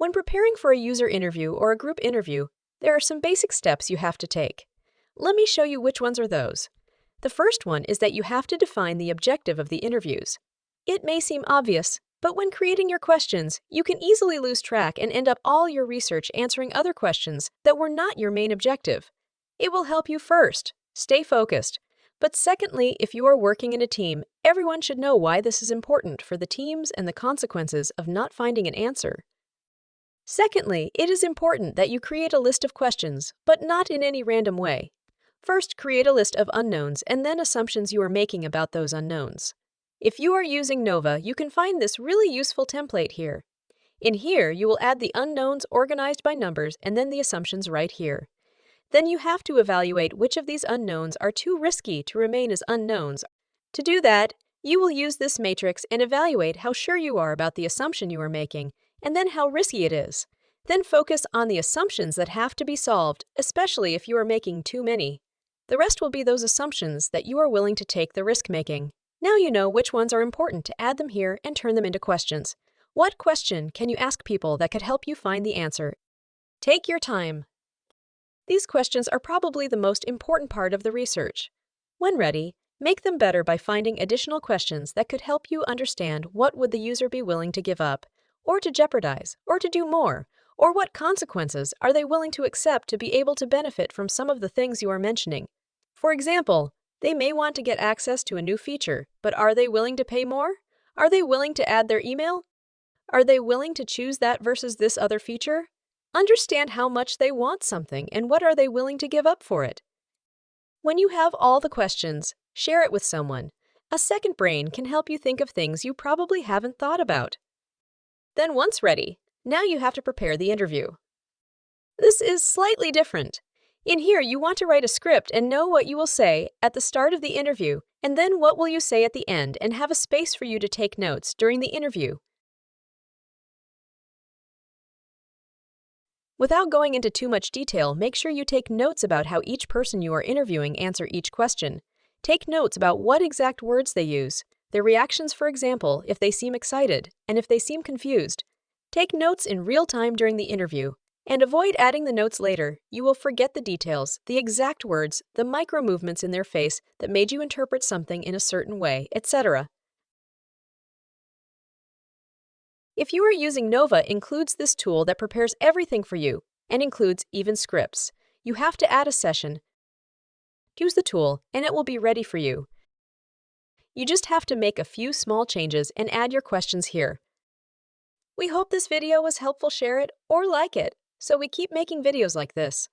When preparing for a user interview or a group interview, there are some basic steps you have to take. Let me show you which ones are those. The first one is that you have to define the objective of the interviews. It may seem obvious, but when creating your questions, you can easily lose track and end up all your research answering other questions that were not your main objective. It will help you first, stay focused. But secondly, if you are working in a team, everyone should know why this is important for the teams and the consequences of not finding an answer. Secondly, it is important that you create a list of questions, but not in any random way. First, create a list of unknowns and then assumptions you are making about those unknowns. If you are using Nova, you can find this really useful template here. In here, you will add the unknowns organized by numbers and then the assumptions right here. Then you have to evaluate which of these unknowns are too risky to remain as unknowns. To do that, you will use this matrix and evaluate how sure you are about the assumption you are making, and then how risky it is. Then focus on the assumptions that have to be solved, especially if you are making too many. The rest will be those assumptions that you are willing to take the risk making. Now you know which ones are important to add them here and turn them into questions. What question can you ask people that could help you find the answer? Take your time. These questions are probably the most important part of the research. When ready, make them better by finding additional questions that could help you understand what would the user be willing to give up, or to jeopardize, or to do more, or what consequences are they willing to accept to be able to benefit from some of the things you are mentioning. For example, they may want to get access to a new feature, but are they willing to pay more? Are they willing to add their email? Are they willing to choose that versus this other feature? Understand how much they want something and what are they willing to give up for it. When you have all the questions, share it with someone. A second brain can help you think of things you probably haven't thought about. Then once ready, now you have to prepare the interview. This is slightly different. In here, you want to write a script and know what you will say at the start of the interview, and then what will you say at the end, and have a space for you to take notes during the interview. Without going into too much detail, make sure you take notes about how each person you are interviewing answer each question. Take notes about what exact words they use, their reactions, for example, if they seem excited, and if they seem confused. Take notes in real time during the interview, and avoid adding the notes later. You will forget the details, the exact words, the micro movements in their face that made you interpret something in a certain way, etc. If you are using Nova, includes this tool that prepares everything for you and includes even scripts. You have to add a session. Use the tool and it will be ready for you. You just have to make a few small changes and add your questions here. We hope this video was helpful. Share it or like it so we keep making videos like this.